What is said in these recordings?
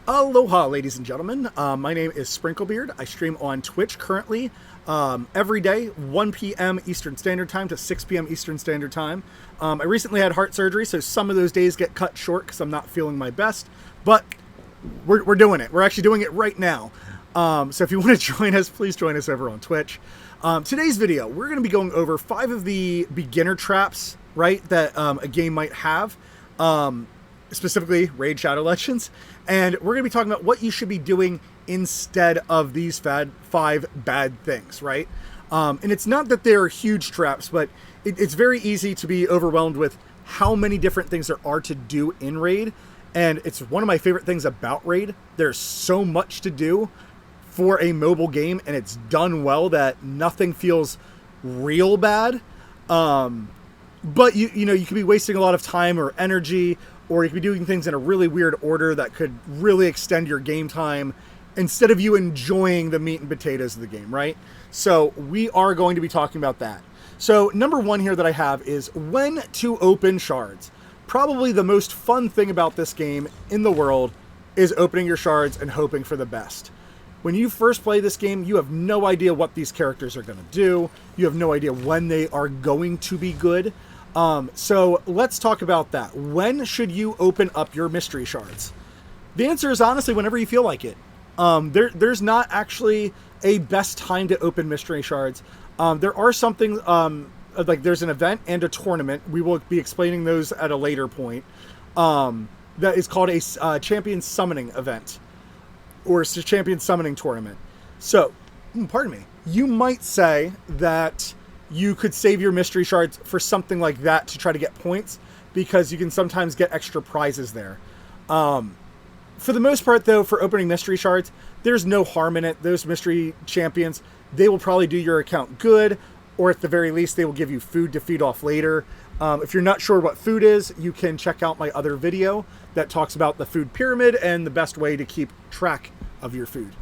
Aloha, ladies and gentlemen. My name is SprinkleBeard. I stream on Twitch currently every day, 1 p.m. Eastern Standard Time to 6 p.m. Eastern Standard Time. I recently had heart surgery, so some of those days get cut short because I'm not feeling my best. But we're doing it. We're actually doing it right now. So if you want to join us, please join us over on Twitch. Today's video, we're going to be going over 5 of the beginner traps, right, that a game might have. Specifically Raid Shadow Legends, and we're going to be talking about what you should be doing instead of these 5 bad things, right? And it's not that they're huge traps, but it's very easy to be overwhelmed with how many different things there are to do in Raid, and it's one of my favorite things about Raid. There's so much to do for a mobile game, and it's done well that nothing feels real bad. But you know, you could be wasting a lot of time or energy, or you could be doing things in a really weird order that could really extend your game time instead of you enjoying the meat and potatoes of the game, right? So we are going to be talking about that. So number 1 here that I have is when to open shards. Probably the most fun thing about this game in the world is opening your shards and hoping for the best. When you first play this game, you have no idea what these characters are going to do. You have no idea when they are going to be good. So let's talk about that. When should you open up your mystery shards? The answer is honestly whenever you feel like it. There's not actually a best time to open mystery shards. There are something, like there's an event and a tournament. We will be explaining those at a later point. That is called a champion summoning event or a champion summoning tournament. So, pardon me, you might say that you could save your mystery shards for something like that to try to get points, because you can sometimes get extra prizes there. For the most part, though, for opening mystery shards, there's no harm in it. Those mystery champions, they will probably do your account good, or at the very least, they will give you food to feed off later. If you're not sure what food is, you can check out my other video that talks about the food pyramid and the best way to keep track of your food.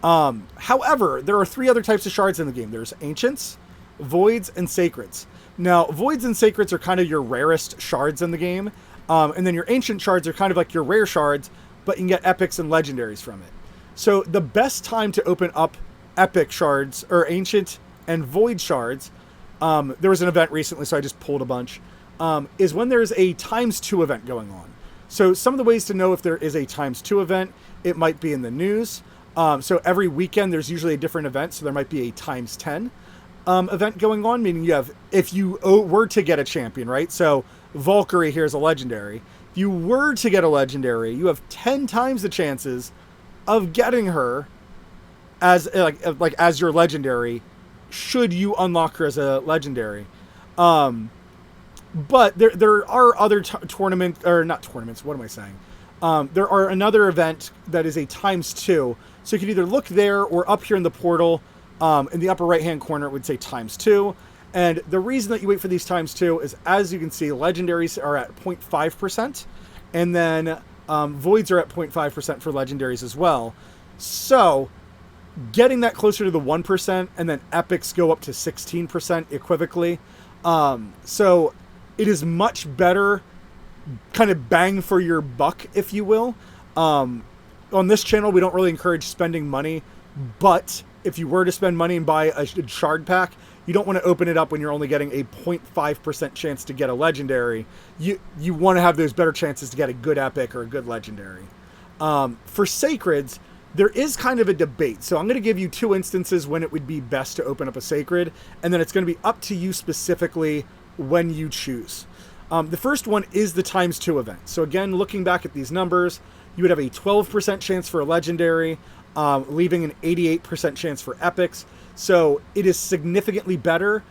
However, there are 3 other types of shards in the game. There's ancients, voids, and sacreds. Now, voids and sacreds are kind of your rarest shards in the game, and then your ancient shards are kind of like your rare shards, but you can get epics and legendaries from it. So the best time to open up epic shards, or ancient and void shards, there was an event recently, so I just pulled a bunch, is when there's a ×2 event going on. So some of the ways to know if there is a ×2 event, it might be in the news. So every weekend there's usually a different event, so there might be a ×10 event going on, meaning you have, if you were to get a champion, right? So Valkyrie here is a legendary. If you were to get a legendary, you have 10 times the chances of getting her as like as your legendary, should you unlock her as a legendary. But there are other tournaments, or not tournaments, what am I saying? There are another event that is a ×2, so you can either look there or up here in the portal. In the upper right-hand corner, it would say ×2. And the reason that you wait for these ×2 is, as you can see, legendaries are at 0.5%. And then voids are at 0.5% for legendaries as well. So getting that closer to the 1%, and then epics go up to 16% equivocally. So it is much better, kind of bang for your buck, if you will. On this channel, we don't really encourage spending money, but if you were to spend money and buy a shard pack, you don't want to open it up when you're only getting a 0.5% chance to get a legendary. You want to have those better chances to get a good epic or a good legendary. For sacreds, there is kind of a debate. So I'm going to give you 2 instances when it would be best to open up a sacred, and then it's going to be up to you specifically when you choose. The first one is the ×2 event. So again, looking back at these numbers, you would have a 12% chance for a legendary, leaving an 88% chance for epics. So it is significantly better.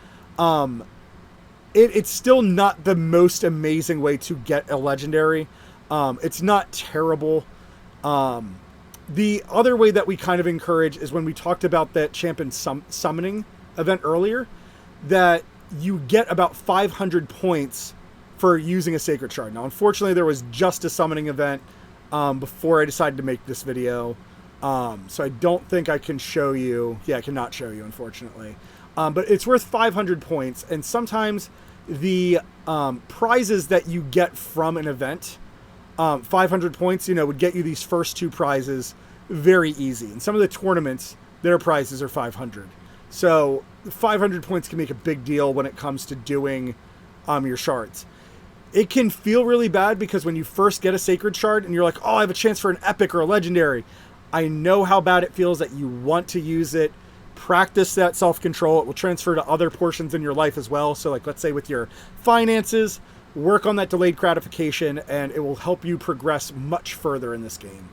It's still not the most amazing way to get a legendary. It's not terrible. The other way that we kind of encourage is when we talked about that champion summoning event earlier, that you get about 500 points for using a sacred shard. Now, unfortunately, there was just a summoning event before I decided to make this video. So I don't think I can show you. Yeah, I cannot show you, unfortunately. But it's worth 500 points. And sometimes the prizes that you get from an event 500 points, would get you these first 2 prizes very easy. And some of the tournaments, their prizes are 500. So 500 points can make a big deal when it comes to doing your shards. It can feel really bad because when you first get a sacred shard and you're like, oh, I have a chance for an epic or a legendary. I know how bad it feels that you want to use it. Practice that self-control. It will transfer to other portions in your life as well. So like, let's say with your finances, work on that delayed gratification and it will help you progress much further in this game.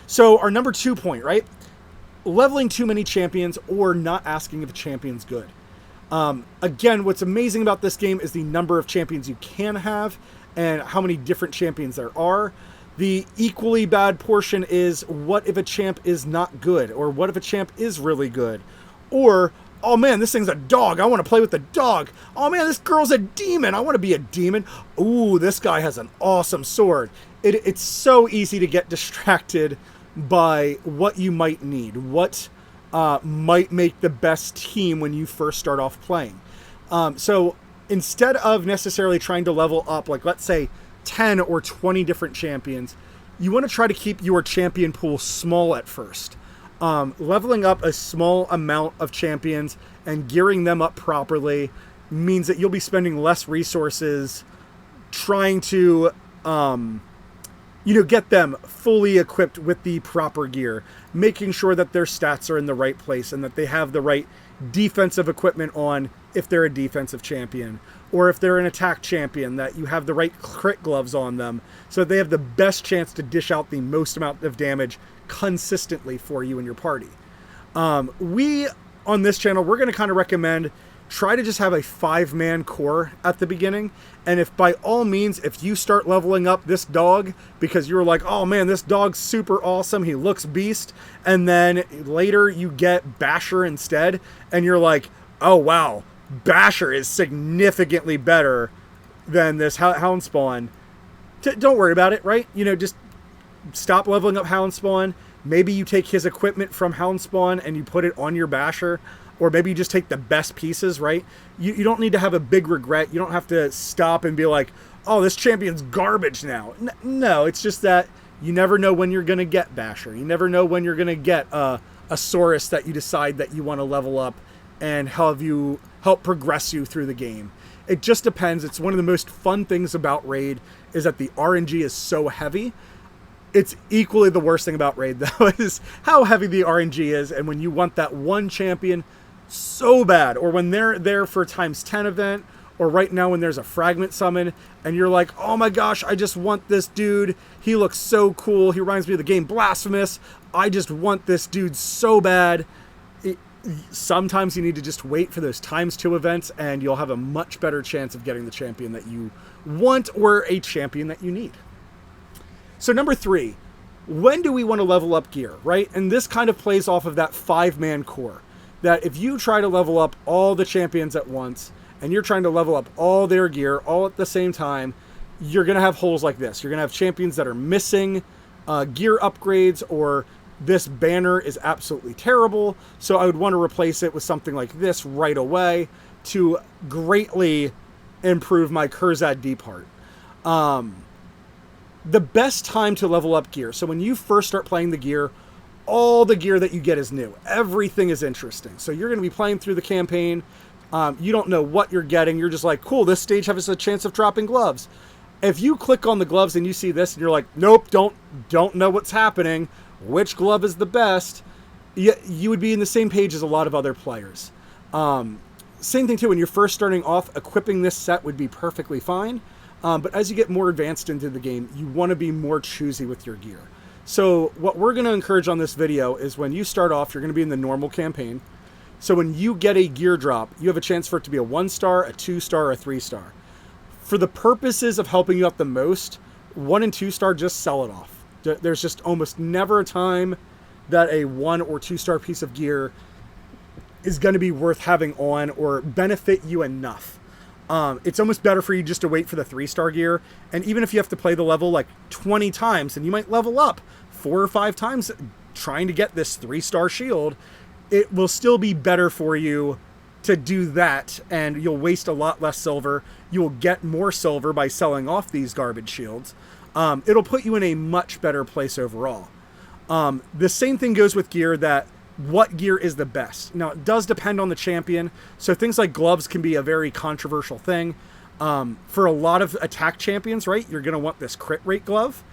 So our number 2 point, right? Leveling too many champions or not asking if a champion's good. Again, what's amazing about this game is the number of champions you can have and how many different champions there are. The equally bad portion is what if a champ is not good, or what if a champ is really good, or oh man, this thing's a dog, I want to play with the dog. Oh man, this girl's a demon, I want to be a demon. Ooh, this guy has an awesome sword. It's so easy to get distracted by what you might need, what might make the best team when you first start off playing. So instead of necessarily trying to level up, like let's say 10 or 20 different champions, you want to try to keep your champion pool small at first. Leveling up a small amount of champions and gearing them up properly means that you'll be spending less resources trying to get them fully equipped with the proper gear, making sure that their stats are in the right place and that they have the right defensive equipment on if they're a defensive champion, or if they're an attack champion, that you have the right crit gloves on them so that they have the best chance to dish out the most amount of damage consistently for you and your party. We, on this channel, we're going to kind of recommend try to just have a 5-man core at the beginning. And if by all means, if you start leveling up this dog because you're like, oh man, this dog's super awesome, he looks beast, and then later you get Basher instead, and you're like, oh wow, Basher is significantly better than this Hound Spawn. Don't worry about it, right? Just stop leveling up Hound Spawn. Maybe you take his equipment from Hound Spawn and you put it on your Basher. Or maybe you just take the best pieces, right? You don't need to have a big regret. You don't have to stop and be like, oh, this champion's garbage now. No, it's just that you never know when you're going to get Basher. You never know when you're going to get a Saurus that you decide that you want to level up and help progress you through the game. It just depends. It's one of the most fun things about Raid is that the RNG is so heavy. It's equally the worst thing about Raid, though, is how heavy the RNG is. And when you want that one champion so bad, or when they're there for a ×10 event, or right now when there's a fragment summon, and you're like, oh my gosh, I just want this dude. He looks so cool. He reminds me of the game Blasphemous. I just want this dude so bad. Sometimes you need to just wait for those ×2 events, and you'll have a much better chance of getting the champion that you want, or a champion that you need. So number 3, when do we want to level up gear, right? And this kind of plays off of that 5-man core. That if you try to level up all the champions at once, and you're trying to level up all their gear all at the same time, you're going to have holes like this. You're going to have champions that are missing gear upgrades, or this banner is absolutely terrible, so I would want to replace it with something like this right away to greatly improve my Kurzad Deep Heart. The best time to level up gear, so when you first start playing the gear, all the gear that you get is new. Everything is interesting. So you're going to be playing through the campaign. You don't know what you're getting. You're just like, cool, this stage has a chance of dropping gloves. If you click on the gloves and you see this and you're like, nope, don't know what's happening, which glove is the best, you would be in the same page as a lot of other players. Same thing too, when you're first starting off, equipping this set would be perfectly fine. But as you get more advanced into the game, you want to be more choosy with your gear. So what we're going to encourage on this video is when you start off, you're going to be in the normal campaign. So when you get a gear drop, you have a chance for it to be a 1-star, a 2-star, or a 3-star. For the purposes of helping you out the most, 1 and 2-star, just sell it off. There's just almost never a time that a 1 or 2-star piece of gear is going to be worth having on or benefit you enough. It's almost better for you just to wait for the 3-star gear. And even if you have to play the level like 20 times, and you might level up 4 or 5 times trying to get this 3-star shield, it will still be better for you to do that, and you'll waste a lot less silver. You'll get more silver by selling off these garbage shields. it'll put you in a much better place overall. The same thing goes with gear, that what gear is the best. Now, it does depend on the champion. So things like gloves can be a very controversial thing. For a lot of attack champions, right, you're going to want this crit rate glove,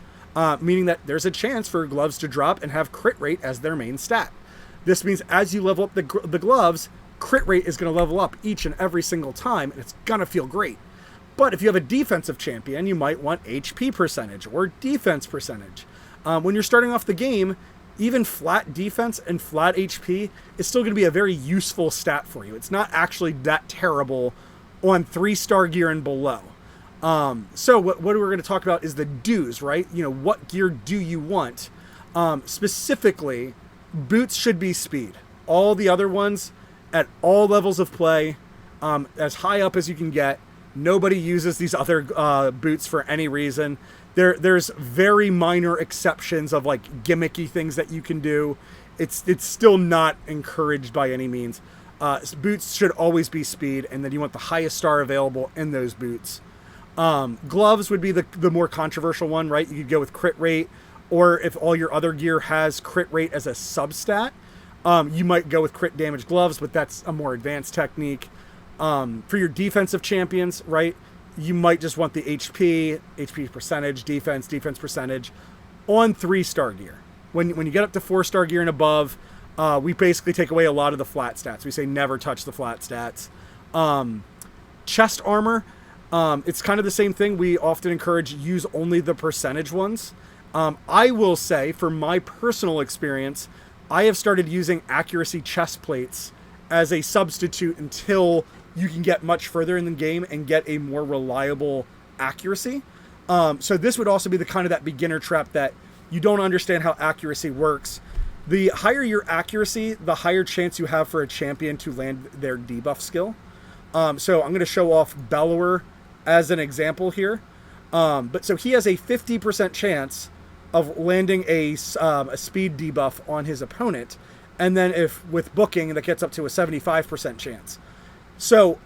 meaning that there's a chance for gloves to drop and have crit rate as their main stat. This means as you level up the gloves, crit rate is going to level up each and every single time, and it's going to feel great. But if you have a defensive champion, you might want HP percentage or defense percentage. When you're starting off the game, even flat defense and flat HP is still going to be a very useful stat for you. It's not actually that terrible on 3-star gear and below. So what we're going to talk about is the do's, right? You know, what gear do you want? Specifically, boots should be speed. All the other ones, at all levels of play, as high up as you can get. Nobody uses these other boots for any reason. There's very minor exceptions of like gimmicky things that you can do. It's still not encouraged by any means. Boots should always be speed, and then you want the highest star available in those boots. Gloves would be the more controversial one, right? You could go with crit rate, or if all your other gear has crit rate as a substat, you might go with crit damage gloves, but that's a more advanced technique. For your defensive champions, right, you might just want the HP percentage, defense percentage on 3-star gear. When you get up to 4-star gear and above, we basically take away a lot of the flat stats. We say never touch the flat stats. Chest armor, it's kind of the same thing. We often encourage use only the percentage ones. I will say, for my personal experience, I have started using accuracy chest plates as a substitute until you can get much further in the game and get a more reliable accuracy. So this would also be the kind of that beginner trap that you don't understand how accuracy works. The higher your accuracy, the higher chance you have for a champion to land their debuff skill. So I'm going to show off Bellower as an example here. But so he has a 50% chance of landing a speed debuff on his opponent. And then if with booking, that gets up to a 75% chance. So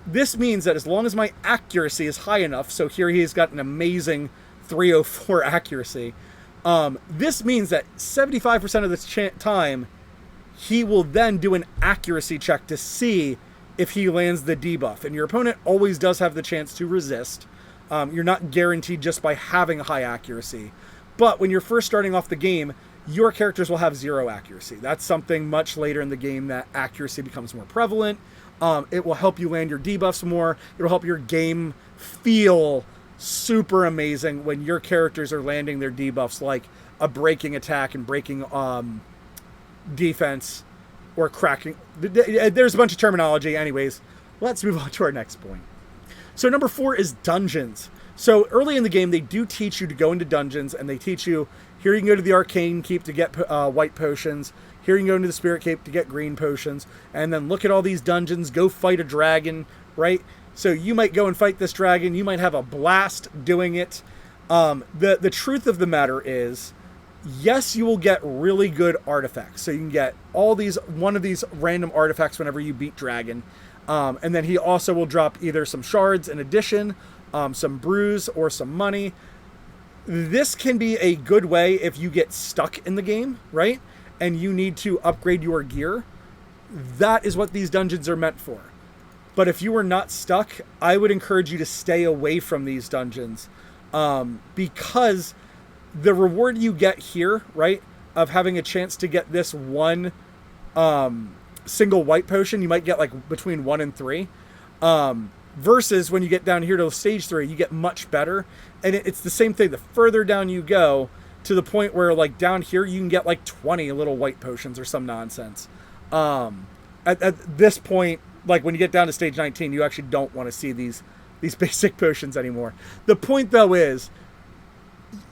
this means that as long as my accuracy is high enough, so here he's got an amazing 304 accuracy, this means that 75% of the time, he will then do an accuracy check to see if he lands the debuff. And your opponent always does have the chance to resist. You're not guaranteed just by having high accuracy. But when you're first starting off the game, your characters will have 0 accuracy. That's something much later in the game that accuracy becomes more prevalent. It will help you land your debuffs more. It will help your game feel super amazing when your characters are landing their debuffs, like a breaking attack and breaking defense or cracking. There's a bunch of terminology. Anyways, let's move on to our next point. So number 4 is dungeons. So early in the game, they do teach you to go into dungeons, and they teach you, here you can go to the arcane keep to get white potions. Here you can go into the spirit cape to get green potions. And then look at all these dungeons. Go fight a dragon, right? So you might go and fight this dragon. You might have a blast doing it. The truth of the matter is, yes, you will get really good artifacts. So you can get one of these random artifacts whenever you beat dragon. And then he also will drop either some shards in addition, some brews, or some money. This can be a good way if you get stuck in the game, right? And you need to upgrade your gear. That is what these dungeons are meant for. But if you are not stuck, I would encourage you to stay away from these dungeons, because the reward you get here, right, of having a chance to get this one single white potion, you might get like between 1 and 3, versus when you get down here to stage 3, you get much better. And it's the same thing. The further down you go, to the point where like down here you can get like 20 little white potions or some nonsense. At this point, like when you get down to stage 19, you actually don't want to see these basic potions anymore. The point though is,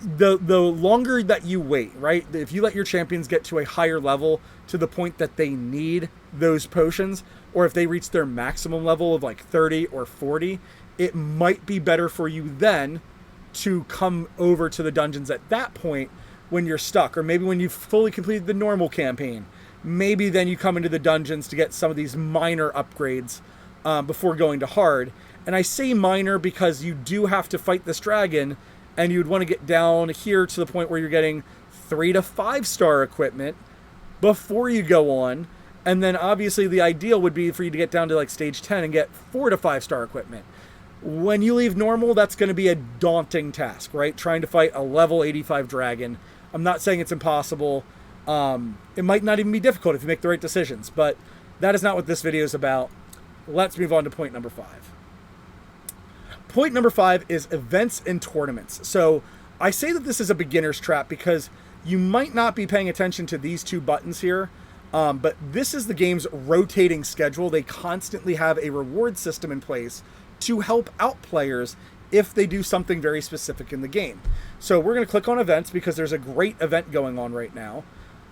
the longer that you wait, right? If you let your champions get to a higher level to the point that they need those potions, or if they reach their maximum level of like 30 or 40, it might be better for you then to come over to the dungeons at that point when you're stuck, or maybe when you've fully completed the normal campaign. Maybe then you come into the dungeons to get some of these minor upgrades before going to hard. And I say minor because you do have to fight this dragon, and you'd want to get down here to the point where you're getting 3 to 5 star equipment before you go on. And then obviously the ideal would be for you to get down to like stage 10 and get 4 to 5 star equipment. When you leave normal, that's going to be a daunting task, right? Trying to fight a level 85 dragon. I'm not saying it's impossible. It might not even be difficult if you make the right decisions, but that is not what this video is about. Let's move on to point number 5. Point number 5 is events and tournaments. So I say that this is a beginner's trap because you might not be paying attention to these 2 buttons here, but this is the game's rotating schedule. They constantly have a reward system in place to help out players if they do something very specific in the game. So we're going to click on events because there's a great event going on right now.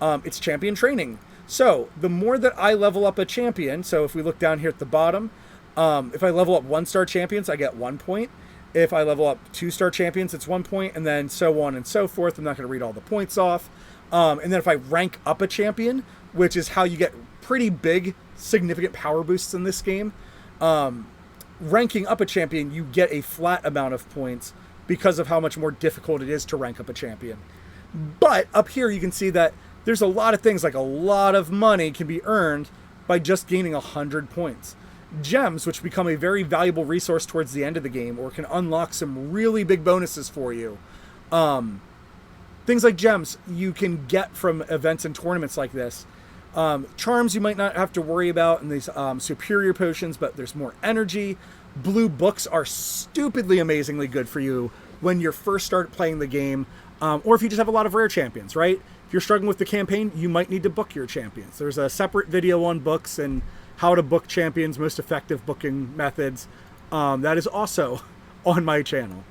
It's champion training. So the more that I level up a champion, so if we look down here at the bottom, if I level up 1-star champions, I get 1 point. If I level up 2-star champions, it's 1 point, and then so on and so forth. I'm not going to read all the points off. And then if I rank up a champion, which is how you get pretty big, significant power boosts in this game, ranking up a champion, you get a flat amount of points because of how much more difficult it is to rank up a champion. But up here you can see that there's a lot of things, like a lot of money can be earned by just gaining 100 points. Gems, which become a very valuable resource towards the end of the game or can unlock some really big bonuses for you. Things like gems you can get from events and tournaments like this. Charms you might not have to worry about in these superior potions, but there's more energy. Blue books are stupidly amazingly good for you when you first start playing the game, or if you just have a lot of rare champions, right? If you're struggling with the campaign, you might need to book your champions. There's a separate video on books and how to book champions, most effective booking methods. That is also on my channel.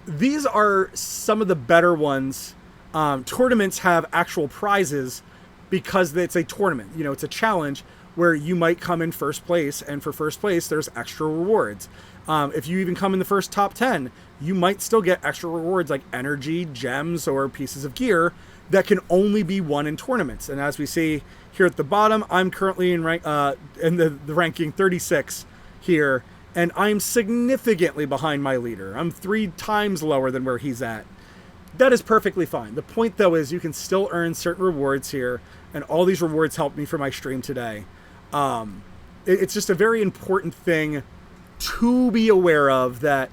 These are some of the better ones. Tournaments have actual prizes because it's a tournament. You know, it's a challenge where you might come in first place, and for first place, there's extra rewards. If you even come in the first top 10, you might still get extra rewards like energy, gems, or pieces of gear that can only be won in tournaments. And as we see here at the bottom, I'm currently in the ranking 36 here, and I'm significantly behind my leader. I'm 3 times lower than where he's at. That is perfectly fine. The point, though, is you can still earn certain rewards here, and all these rewards helped me for my stream today. It's just a very important thing to be aware of, that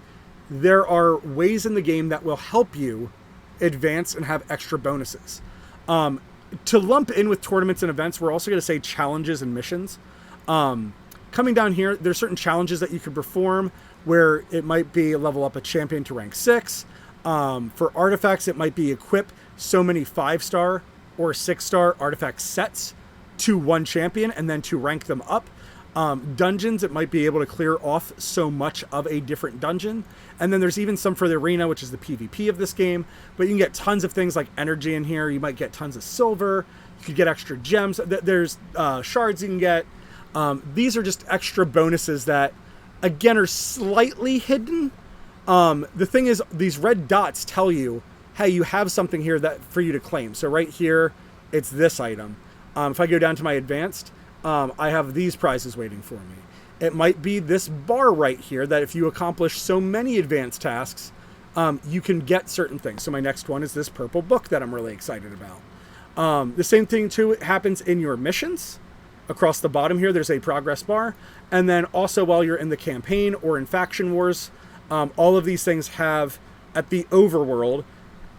there are ways in the game that will help you advance and have extra bonuses. To lump in with tournaments and events, we're also going to say challenges and missions. Coming down here, there's certain challenges that you can perform where it might be level up a champion to rank 6. For artifacts, it might be equip so many 5-star or 6-star artifact sets to one champion and then to rank them up. Dungeons, it might be able to clear off so much of a different dungeon. And then there's even some for the arena, which is the PvP of this game. But you can get tons of things like energy in here. You might get tons of silver. You could get extra gems. There's shards you can get. These are just extra bonuses that, again, are slightly hidden. The thing is, these red dots tell you, hey, you have something here that for you to claim. So right here, it's this item. If I go down to my advanced, I have these prizes waiting for me. It might be this bar right here that if you accomplish so many advanced tasks, you can get certain things. So my next one is this purple book that I'm really excited about. The same thing too happens in your missions. Across the bottom here, there's a progress bar. And then also while you're in the campaign or in faction wars, all of these things have, at the overworld,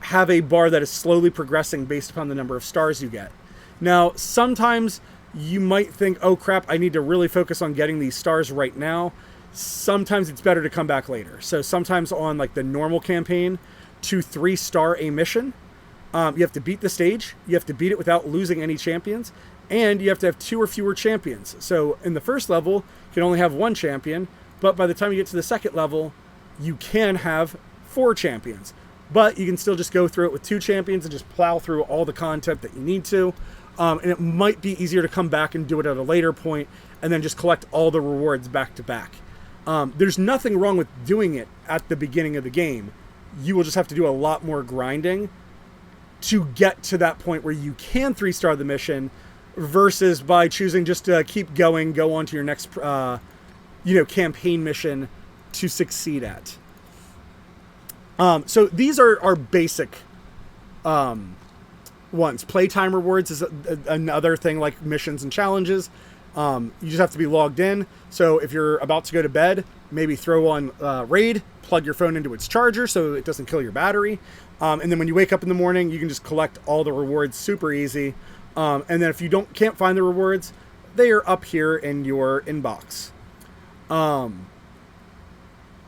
have a bar that is slowly progressing based upon the number of stars you get. Now, sometimes you might think, oh crap, I need to really focus on getting these stars right now. Sometimes it's better to come back later. So sometimes on like the normal campaign, to 3-star a mission, you have to beat the stage, you have to beat it without losing any champions, and you have to have 2 or fewer champions. So in the first level, you can only have 1 champion, but by the time you get to the second level, you can have 4 champions. But you can still just go through it with 2 champions and just plow through all the content that you need to. And it might be easier to come back and do it at a later point and then just collect all the rewards back to back. There's nothing wrong with doing it at the beginning of the game. You will just have to do a lot more grinding to get to that point where you can 3-star the mission versus by choosing just to keep going, go on to your next campaign mission to succeed at. So these are our basic ones. Playtime rewards is another thing, like missions and challenges. You just have to be logged in. So if you're about to go to bed, maybe throw on Raid, plug your phone into its charger so it doesn't kill your battery. And then when you wake up in the morning, you can just collect all the rewards super easy. And then if you can't find the rewards, they are up here in your inbox.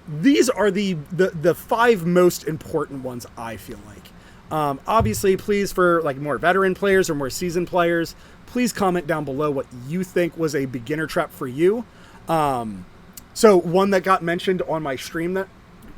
These are the 5 most important ones, I feel like. Obviously, please, for like more veteran players or more seasoned players, please comment down below what you think was a beginner trap for you. So one that got mentioned on my stream that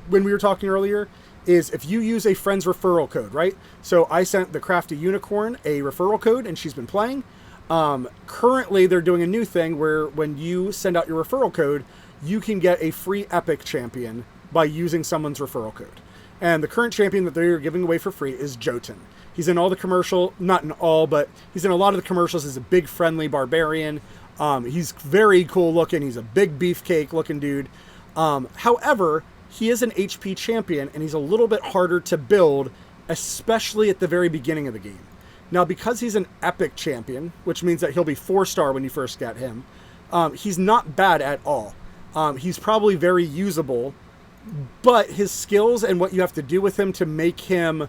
when we were talking earlier is if you use a friend's referral code, right? So I sent the Crafty Unicorn a referral code and she's been playing. Currently, they're doing a new thing where when you send out your referral code, you can get a free epic champion by using someone's referral code. And the current champion that they're giving away for free is Jotun. He's in all the commercial, not in all, but he's in a lot of the commercials. He's a big, friendly barbarian. He's very cool looking. He's a big beefcake looking dude. However, he is an HP champion, and he's a little bit harder to build, especially at the very beginning of the game. Now, because he's an epic champion, which means that he'll be 4-star when you first get him, he's not bad at all. He's probably very usable, but his skills and what you have to do with him to make him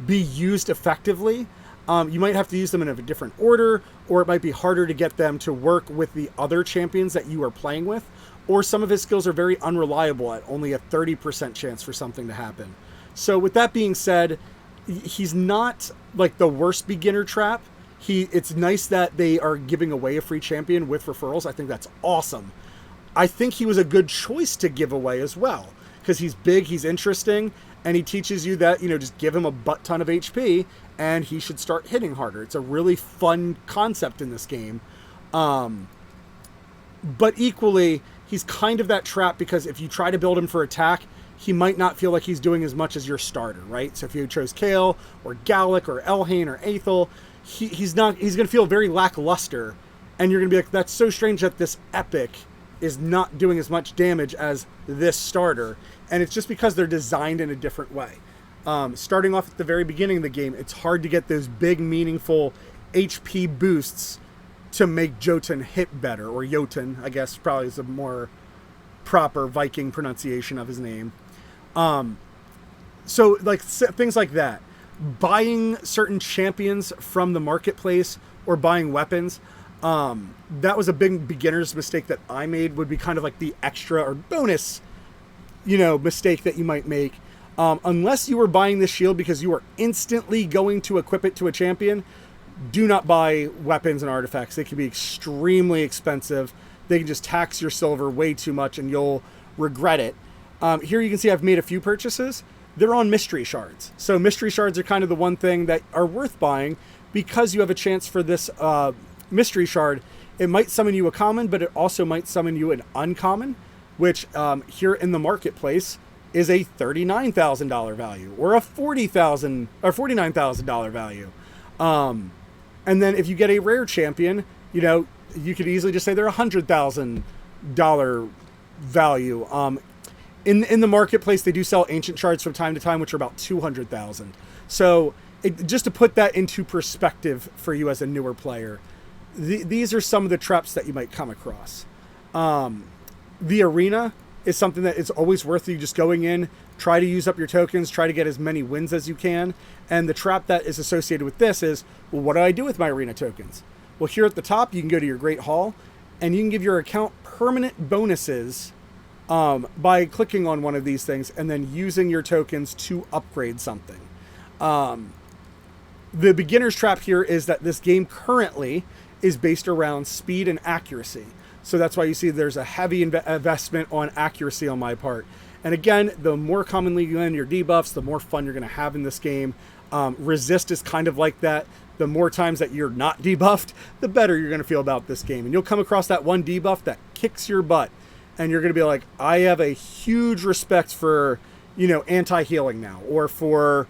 be used effectively, you might have to use them in a different order, or it might be harder to get them to work with the other champions that you are playing with, or some of his skills are very unreliable at only a 30% chance for something to happen. So with that being said, he's not like the worst beginner trap. It's nice that they are giving away a free champion with referrals. I think that's awesome. I think he was a good choice to give away as well, because he's big, he's interesting, and he teaches you that, just give him a butt ton of HP and he should start hitting harder. It's a really fun concept in this game. But equally, he's kind of that trap because if you try to build him for attack, he might not feel like he's doing as much as your starter, right? So if you chose Kale or Gallic or Elhain or Aethel, he's going to feel very lackluster, and you're going to be like, that's so strange that this epic is not doing as much damage as this starter. And it's just because they're designed in a different way. Starting off at the very beginning of the game, it's hard to get those big, meaningful HP boosts to make Jotun hit better, or Jotun, I guess probably is a more proper Viking pronunciation of his name. So like things like that. Buying certain champions from the marketplace or buying weapons, that was a big beginner's mistake that I made. Would be kind of like the extra or bonus, mistake that you might make. Unless you were buying this shield because you are instantly going to equip it to a champion, do not buy weapons and artifacts. They can be extremely expensive. They can just tax your silver way too much and you'll regret it. Here you can see I've made a few purchases. They're on mystery shards. So mystery shards are kind of the one thing that are worth buying because you have a chance for this mystery shard. It might summon you a common, but it also might summon you an uncommon, which here in the marketplace is a $39,000 value or a $49,000 value. And then if you get a rare champion, you could easily just say they're $100,000 value. In the marketplace, they do sell ancient shards from time to time, which are about 200,000. So just to put that into perspective for you as a newer player, these are some of the traps that you might come across. The arena is something that is always worth you just going in, try to use up your tokens, try to get as many wins as you can. And the trap that is associated with this is, well, what do I do with my arena tokens? Well, here at the top, you can go to your Great Hall and you can give your account permanent bonuses by clicking on one of these things and then using your tokens to upgrade something. The beginner's trap here is that this game currently is based around speed and accuracy. So that's why you see there's a heavy investment on accuracy on my part. And again, the more commonly you land your debuffs, the more fun you're going to have in this game. Resist is kind of like that. The more times that you're not debuffed, the better you're going to feel about this game. And you'll come across that one debuff that kicks your butt. And you're going to be like, I have a huge respect for, anti-healing now. Or for,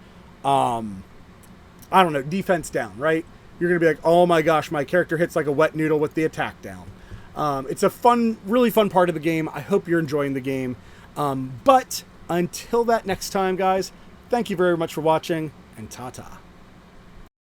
defense down, right? You're going to be like, oh my gosh, my character hits like a wet noodle with the attack down. It's a really fun part of the game. I hope you're enjoying the game. But Until that next time, guys, thank you very much for watching, and ta-ta.